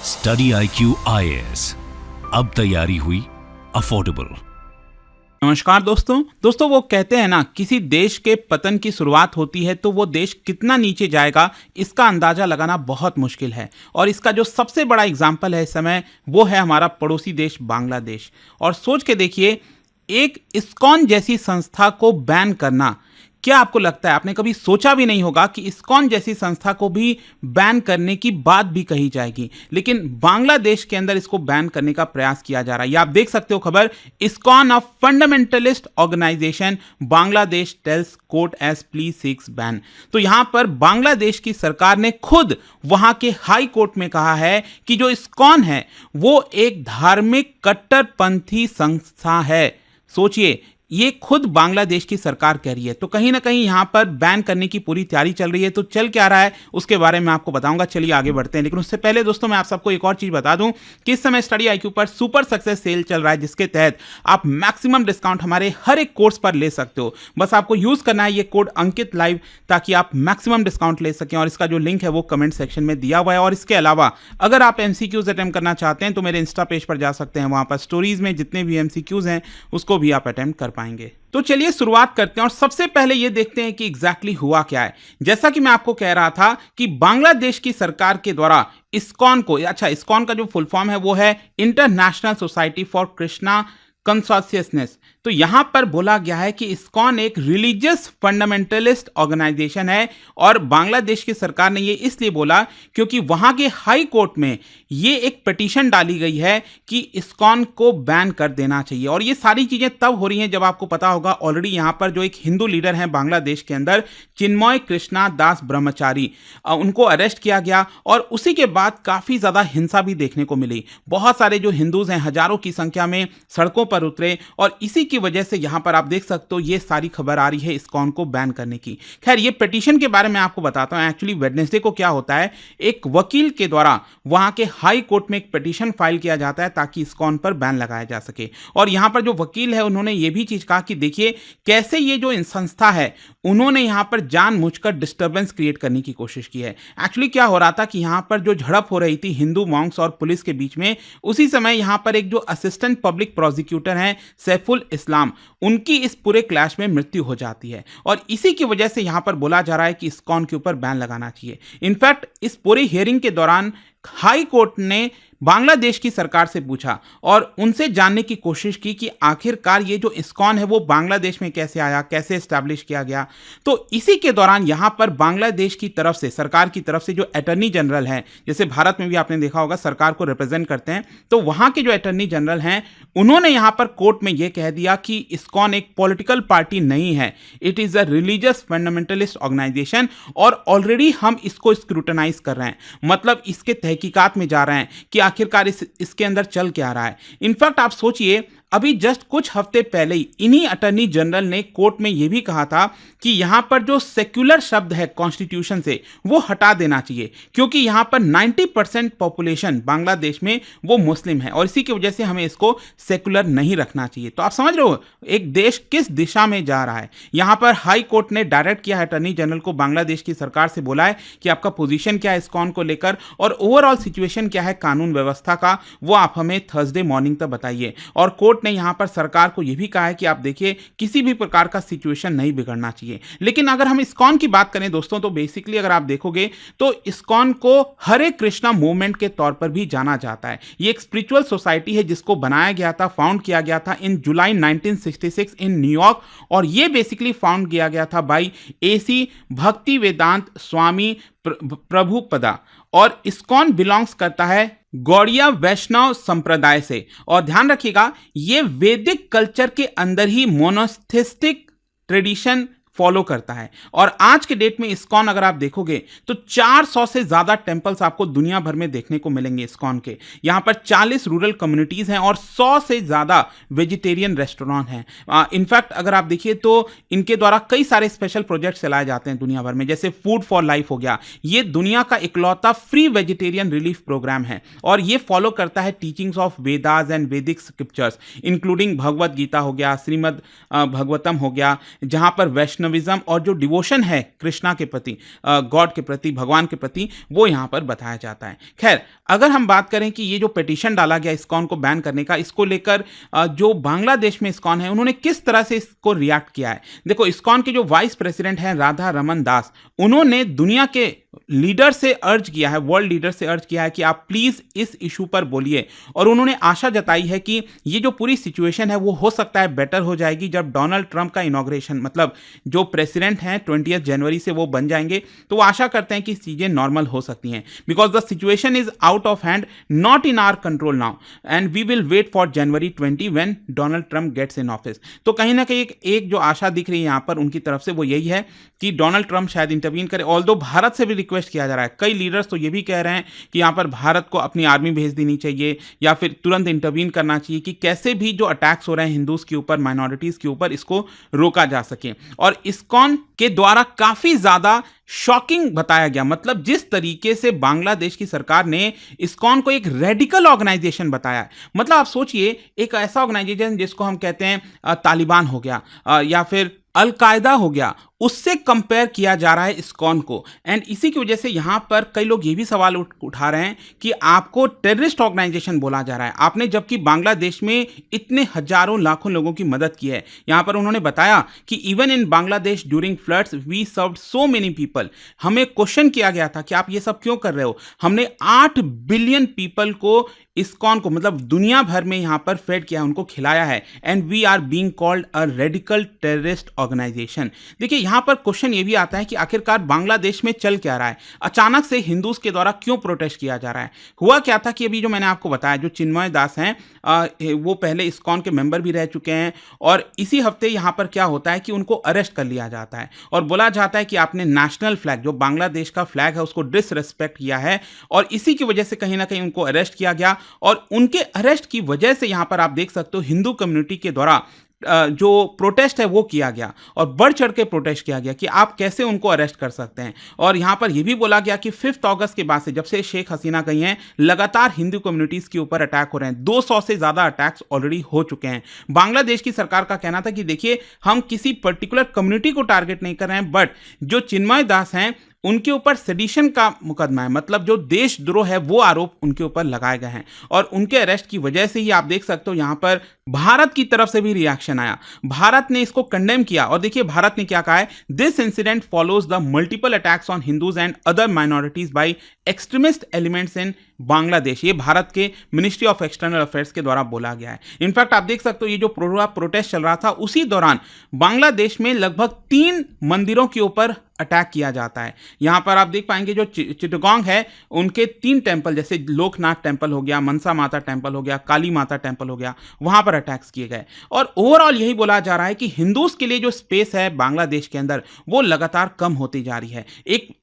Study IQ IAS, अब तैयारी हुई अफोर्डेबल। नमस्कार दोस्तों वो कहते हैं ना, किसी देश के पतन की शुरुआत होती है तो वो देश कितना नीचे जाएगा इसका अंदाजा लगाना बहुत मुश्किल है। और इसका जो सबसे बड़ा एग्जाम्पल है इस समय वो है हमारा पड़ोसी देश बांग्लादेश। और सोच के देखिए, एक इस्कॉन जैसी संस्था को बैन करना, क्या आपको लगता है, आपने कभी सोचा भी नहीं होगा कि इस्कॉन जैसी संस्था को भी बैन करने की बात भी कही जाएगी, लेकिन बांग्लादेश के अंदर इसको बैन करने का प्रयास किया जा रहा है। ये आप देख सकते हो खबर, ISKCON a fundamentalist organisation Bangladesh tells court as plea seeks ban. तो यहां पर बांग्लादेश की सरकार ने खुद वहां के हाई कोर्ट में कहा है कि जो इस्कॉन है वो एक धार्मिक कट्टरपंथी संस्था है। सोचिए, ये खुद बांग्लादेश की सरकार कह रही है। तो कहीं ना कहीं यहां पर बैन करने की पूरी तैयारी चल रही है। तो चल क्या रहा है उसके बारे में आपको बताऊंगा। चलिए आगे बढ़ते हैं, लेकिन उससे पहले दोस्तों मैं आप सबको एक और चीज बता दूं कि इस समय स्टडी IQ पर सुपर सक्सेस सेल चल रहा है, जिसके तहत आप मैक्सिमम डिस्काउंट हमारे हर एक कोर्स पर ले सकते हो। बस आपको यूज करना है ये कोड अंकित लाइव, ताकि आप मैक्सिमम डिस्काउंट ले सकें। और इसका जो लिंक है वो कमेंट सेक्शन में दिया हुआ है। और इसके अलावा अगर आप MCQs अटेम्प्ट करना चाहते हैं तो मेरे इंस्टा पेज पर जा सकते हैं, वहां पर स्टोरीज में जितने भी MCQs हैं उसको भी आप अटेम्प्ट कर पाएंगे। तो चलिए शुरुआत करते हैं और सबसे पहले ये देखते हैं कि एग्जैक्टली हुआ क्या है। जैसा कि मैं आपको कह रहा था कि बांग्लादेश की सरकार के द्वारा इस्कॉन को, इस्कॉन का जो फुल फॉर्म है वो है इंटरनेशनल सोसाइटी फॉर कृष्णा कंसोशियसनेस। तो यहां पर बोला गया है कि इस्कॉन एक रिलीजियस फंडामेंटलिस्ट ऑर्गेनाइजेशन है। और बांग्लादेश की सरकार ने ये इसलिए बोला क्योंकि वहां के हाई कोर्ट में ये एक पिटीशन डाली गई है कि इस्कॉन को बैन कर देना चाहिए। और ये सारी चीजें तब हो रही हैं जब आपको पता होगा ऑलरेडी यहां पर जो एक हिंदू लीडर हैं बांग्लादेश के अंदर, चिन्मय कृष्णा दास ब्रह्मचारी, उनको अरेस्ट किया गया। और उसी के बाद काफी ज्यादा हिंसा भी देखने को मिली। बहुत सारे जो हिंदूज हैं हजारों की संख्या में सड़कों पर उतरे। और इसी की वजह से यहां पर आप देख सकते हो ये सारी खबर आ रही है इस्कॉन को बैन करने की। खैर, ये पिटीशन के बारे में आपको बताता हूं। एक्चुअली वेडनेसडे को क्या होता है, एक वकील के द्वारा वहां के हाई कोर्ट में एक पिटीशन फाइल किया जाता है ताकि इस्कॉन पर बैन लगाया जा सके। और यहां पर जो वकील है उन्होंने ये भी चीज कहा कि देखिए कैसे ये जो संस्था है उन्होंने यहां पर जानबूझकर डिस्टर्बेंस क्रिएट करने की कोशिश की है। एक्चुअली क्या हो रहा था कि यहां पर जो झड़प हो रही थी हिंदू मॉन्क्स और पुलिस के बीच में, उसी समय यहां पर एक जो असिस्टेंट पब्लिक प्रोसिक्यूटर हैं सैफुल इस्लाम, उनकी इस पूरे क्लैश में मृत्यु हो जाती है। और इसी की वजह से यहां पर बोला जा रहा है कि इस्कॉन के ऊपर बैन लगाना चाहिए। इनफैक्ट इस पूरी हियरिंग के दौरान हाई कोर्ट ने बांग्लादेश की सरकार से पूछा और उनसे जानने की कोशिश की कि आखिरकार ये जो इस्कॉन है वो बांग्लादेश में कैसे आया, कैसे एस्टैब्लिश किया गया। तो इसी के दौरान यहां पर बांग्लादेश की तरफ से, सरकार की तरफ से जो अटॉर्नी जनरल हैं, जैसे भारत में भी आपने देखा होगा सरकार को रिप्रेजेंट करते हैं, तो वहां के जो अटॉर्नी जनरल हैं उन्होंने यहां पर कोर्ट में यह कह दिया कि इस्कॉन एक पॉलिटिकल पार्टी नहीं है, it is a religious fundamentalist organisation. और ऑलरेडी हम इसको स्क्रूटनाइज कर रहे हैं, मतलब इसके तहकीकात में जा रहे हैं कि आखिरकार इसके अंदर चल क्या रहा है। इनफैक्ट आप सोचिए, अभी जस्ट कुछ हफ्ते पहले ही इन्हीं अटॉर्नी जनरल ने कोर्ट में यह भी कहा था कि यहां पर जो सेक्युलर शब्द है कॉन्स्टिट्यूशन से वो हटा देना चाहिए, क्योंकि यहां पर 90% पॉपुलेशन बांग्लादेश में वो मुस्लिम है और इसी की वजह से हमें इसको सेक्युलर नहीं रखना चाहिए। तो आप समझ रहे हो एक देश किस दिशा में जा रहा है। यहां पर हाई कोर्ट ने डायरेक्ट किया है अटॉर्नी जनरल को, बांग्लादेश की सरकार से बोला है कि आपका पोजीशन क्या है इस्कॉन को लेकर और ओवरऑल सिचुएशन क्या है कानून व्यवस्था का, वो आप हमें थर्सडे मॉर्निंग तक बताइए। और कोर्ट ने यहां पर सरकार को यह भी कहा है कि आप देखिए किसी भी प्रकार का सिचुएशन नहीं बिगड़ना चाहिए। लेकिन अगर हम इस्कॉन की बात करें दोस्तों, तो बेसिकली अगर आप देखोगे तो इस्कॉन को हरे कृष्णा मूवमेंट के तौर पर भी जाना जाता है। ये एक स्पिरिचुअल सोसाइटी है जिसको बनाया गया था, फाउंड किया गया था इन जुलाई 1966 इन न्यूयॉर्क। और ये बेसिकली फाउंड किया गया था बाई AC भक्ति वेदांत स्वामी प्रभुपदा। और इस्कॉन बिलोंग्स करता है गौड़िया वैष्णव संप्रदाय से। और ध्यान रखिएगा ये वैदिक कल्चर के अंदर ही मोनोथिस्टिक ट्रेडिशन फॉलो करता है। और आज के डेट में इस्कॉन अगर आप देखोगे तो 400 से ज्यादा टेंपल्स आपको दुनिया भर में देखने को मिलेंगे इस्कॉन के। यहां पर 40 रूरल कम्युनिटीज हैं और 100 से ज्यादा वेजिटेरियन रेस्टोरेंट हैं। इनफैक्ट अगर आप देखिए तो इनके द्वारा कई सारे स्पेशल प्रोजेक्ट चलाए जाते हैं दुनिया भर में, जैसे फूड फॉर लाइफ हो गया। ये दुनिया का इकलौता फ्री वेजिटेरियन रिलीफ प्रोग्राम है और ये फॉलो करता है टीचिंग्स ऑफ वेदास एंड वैदिक स्क्रिप्चर्स, इंक्लूडिंग भगवत गीता हो गया, श्रीमद भगवतम हो गया, जहां पर वैष्णव वैष्णविज्म और जो डिवोशन है कृष्णा के प्रति, गॉड के प्रति, भगवान के प्रति, वो यहाँ पर बताया जाता है। खैर, अगर हम बात करें कि ये जो पिटीशन डाला गया इस्कॉन को बैन करने का, इसको लेकर जो बांग्लादेश में इस्कॉन है उन्होंने किस तरह से इसको रिएक्ट किया है। देखो, इस्कॉन के जो वाइस प्रेसिडेंट हैं राधा रमन दास, उन्होंने दुनिया के लीडर से अर्ज किया है, वर्ल्ड लीडर से अर्ज किया है कि आप प्लीज इस इशू पर बोलिए, और उन्होंने आशा जताई है कि ये जो पूरी सिचुएशन है वो हो सकता है बेटर हो जाएगी जब डोनाल्ड ट्रंप का इनॉग्रेशन, मतलब जो प्रेसिडेंट हैं 20 जनवरी से वो बन जाएंगे, तो वो आशा करते हैं कि चीजें नॉर्मल हो सकती हैं, because the situation is out of hand, not in our control now, and we will wait for January 20 when Donald Trump gets in office. तो कहीं ना कहीं एक जो आशा दिख रही है यहाँ पर उनकी तरफ से वो यही है कि डोनाल्ड ट्रंप शायद इंटरवीन करे। ऑल्दो भारत से भी रिक्वेस्ट किया जा रहा है, कई लीडर्स तो ये भी कह रहे हैं कि यहाँ पर भारत को अपनी आर्मी भेज देनी चाहिए या फिर तुरंत इंटरवीन करना चाहिए कि कैसे भी जो अटैक्स हो रहे हैं हिंदूज के ऊपर, माइनॉरिटीज के ऊपर, इसको रोका जा सके। और इस्कॉन के द्वारा काफी ज्यादा शॉकिंग बताया गया, मतलब जिस तरीके से बांग्लादेश की सरकार ने इस्कॉन को एक रेडिकल ऑर्गेनाइजेशन बताया। मतलब आप सोचिए, एक ऐसा ऑर्गेनाइजेशन जिसको हम कहते हैं तालिबान हो गया या फिर अल-कायदा हो गया, उससे कंपेयर किया जा रहा है इस्कॉन को। एंड इसी की वजह से यहां पर कई लोग ये भी सवाल उठा रहे हैं कि आपको टेररिस्ट ऑर्गेनाइजेशन बोला जा रहा है आपने, जबकि बांग्लादेश में इतने हजारों लाखों लोगों की मदद की है। यहां पर उन्होंने बताया कि even in Bangladesh during floods we served so many people. हमें क्वेश्चन किया गया था कि आप ये सब क्यों कर रहे हो, हमने 8 बिलियन पीपल को, इस्कॉन को, मतलब दुनिया भर में यहां पर फेड किया, उनको खिलाया है, and we are being called a radical terrorist organisation. देखिए, यहां पर क्वेश्चन ये भी आता है कि आखिरकार बांग्लादेश में चल क्या रहा है, अचानक से हिंदूज के द्वारा क्यों प्रोटेस्ट किया जा रहा है। हुआ क्या था कि अभी जो मैंने आपको बताया, जो चिन्मय दास हैं वो पहले इस्कॉन के मेंबर भी रह चुके हैं, और इसी हफ्ते यहां पर क्या होता है कि उनको अरेस्ट कर लिया जाता है और बोला जाता है कि आपने नेशनल फ्लैग, जो बांग्लादेश का फ्लैग है, उसको डिसरेस्पेक्ट किया है, और इसी की वजह से कहीं ना कहीं उनको अरेस्ट किया गया। और उनके अरेस्ट की वजह से यहां पर आप देख सकते हो हिंदू कम्युनिटी के द्वारा जो प्रोटेस्ट है वो किया गया, और बढ़ चढ़ के प्रोटेस्ट किया गया कि आप कैसे उनको अरेस्ट कर सकते हैं। और यहां पर यह भी बोला गया कि 5 अगस्त के बाद से, जब से शेख हसीना गई हैं, लगातार हिंदू कम्युनिटीज के ऊपर अटैक हो रहे हैं। 200 से ज्यादा अटैक्स ऑलरेडी हो चुके हैं। बांग्लादेश की सरकार का कहना था कि देखिए, हम किसी पर्टिकुलर कम्युनिटी को टारगेट नहीं कर रहे हैं, बट जो चिन्मय दास हैं उनके ऊपर सेडिशन का मुकदमा है, मतलब जो देशद्रोह है वो आरोप उनके ऊपर लगाए गए हैं, और उनके अरेस्ट की वजह से ही आप देख सकते हो यहां पर भारत की तरफ से भी रिएक्शन आया। भारत ने इसको कंडेम किया, और देखिए भारत ने क्या कहा है, this incident follows the multiple attacks on Hindus and other minorities by extremist elements in Bangladesh. ये भारत के मिनिस्ट्री ऑफ एक्सटर्नल अफेयर्स के द्वारा बोला गया है। इनफैक्ट आप देख सकते हो, ये जो प्रोटेस्ट चल रहा था उसी दौरान बांग्लादेश में लगभग 3 मंदिरों के ऊपर अटैक किया जाता है। यहां पर आप देख पाएंगे जो चिटगांग है, उनके 3 टेंपल, जैसे लोकनाथ टेंपल हो गया, मनसा माता टेंपल हो गया, काली माता टेंपल हो गया, वहां पर अटैक्स किए गए। और ओवरऑल यही बोला जा रहा है कि हिंदूज के लिए जो स्पेस है बांग्लादेश के अंदर वो लगातार कम होती जा रही है।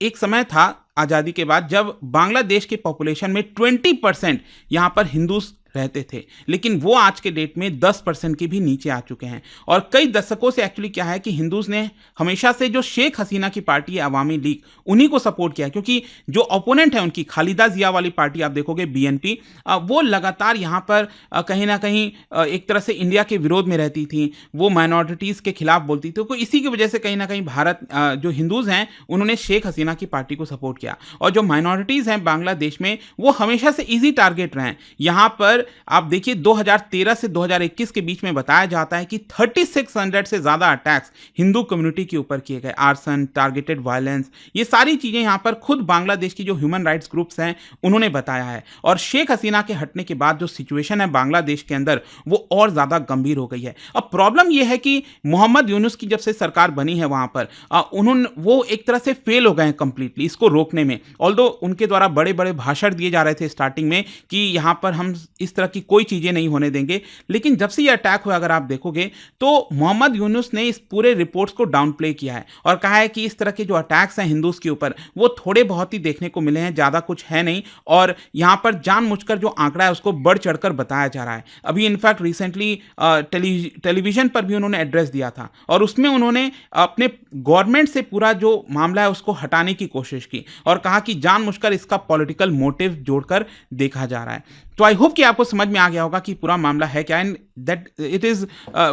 एक समय था आजादी के बाद जब बांग्लादेश के पॉपुलेशन में 20% यहां पर हिंदूज रहते थे, लेकिन वो आज के डेट में 10% के भी नीचे आ चुके हैं। और कई दशकों से एक्चुअली क्या है कि हिंदूज ने हमेशा से जो शेख हसीना की पार्टी है अवामी लीग, उन्हीं को सपोर्ट किया, क्योंकि जो ओपोनेंट है उनकी खालिदा जिया वाली पार्टी आप देखोगे बीएनपी, वो लगातार यहाँ पर कहीं ना कहीं एक तरह से इंडिया के विरोध में रहती थी, वो माइनॉरिटीज़ के खिलाफ बोलती थी। तो इसी की वजह से कहीं ना कहीं भारत जो हिंदूज हैं उन्होंने शेख हसीना की पार्टी को सपोर्ट किया, और जो माइनॉरिटीज़ हैं बांग्लादेश में वो हमेशा से ईजी टारगेट रहे हैं। यहाँ पर आप देखिए 2013 से 2021 के बीच में बताया जाता है कि 3600 से ज्यादा अटैक्स हिंदू कम्युनिटी के ऊपर किए गए, आर्सन, टारगेटेड वायलेंस, ये सारी चीजें यहां पर खुद बांग्लादेश की जो ह्यूमन राइट्स ग्रुप्स हैं उन्होंने बताया है। और शेख हसीना के हटने के बाद जो सिचुएशन है बांग्लादेश के अंदर वो और ज्यादा गंभीर हो गई है। अब प्रॉब्लम यह है कि मोहम्मद यूनुस की जब से सरकार बनी है वहां पर उन्होंने वो एक तरह से फेल हो गए हैं कंप्लीटली इसको रोकने में। ऑल्दो उनके द्वारा बड़े बड़े भाषण दिए जा रहे थे स्टार्टिंग में कि यहां पर हम इस तरह की कोई चीजें नहीं होने देंगे, लेकिन जब से ये अटैक हुआ अगर आप देखोगे तो मोहम्मद यूनुस ने इस पूरे रिपोर्ट्स को डाउन प्ले किया है और कहा है कि इस तरह के जो अटैक्स हैं हिंदूज के ऊपर वो थोड़े बहुत ही देखने को मिले हैं, ज्यादा कुछ है नहीं। और यहां पर जानबूझकर जो आंकड़ा है उसको बढ़ चढ़कर बताया जा रहा है। अभी इनफैक्ट रिसेंटली टेलीविजन पर भी उन्होंने एड्रेस दिया था और उसमें उन्होंने अपने गवर्नमेंट से पूरा जो मामला है उसको हटाने की कोशिश की और कहा कि जानबूझकर इसका पॉलिटिकल मोटिव जोड़कर देखा जा रहा है। तो आई होप कि आपको समझ में आ गया होगा कि पूरा मामला है क्या। And that it is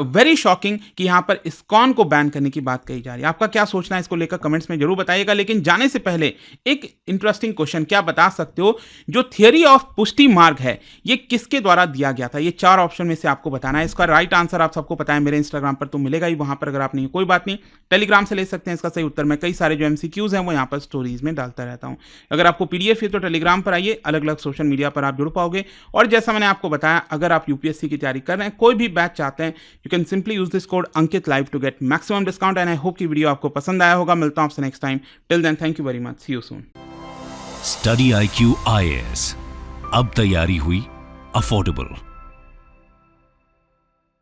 very shocking कि यहाँ पर इस्कॉन को बैन करने की बात कही जा रही है। आपका क्या सोचना है इसको लेकर कमेंट्स में जरूर बताइएगा। लेकिन जाने से पहले एक इंटरेस्टिंग क्वेश्चन, क्या बता सकते हो जो थियरी ऑफ पुष्टि मार्ग है ये किसके द्वारा दिया गया था? ये 4 ऑप्शन में से आपको बताना है। इसका राइट आंसर आप सबको पता है, मेरे इंस्टाग्राम पर तो मिलेगा ही, वहां पर अगर आप नहीं, कोई बात नहीं, टेलीग्राम से ले सकते हैं इसका सही उत्तर। मैं कई सारे जो एमसीक्यूज हैं वो यहाँ पर स्टोरीज में डालता रहता हूँ। अगर आपको पीडीएफ है तो टेलीग्राम पर आइए, अलग अलग सोशल मीडिया पर आप जुड़ पाओगे। और जैसा मैंने आपको बताया, अगर आप यूपीएससी की तैयारी कर रहे हैं, कोई भी बैच चाहते हैं, you can simply use this code Ankit live to get maximum discount. And I hope की वीडियो आपको पसंद आया होगा। मिलता हूं आपसे next time. Till then, thank you very much, see you soon. Study IQ IAS, अब तैयारी हुई अफोर्डेबल।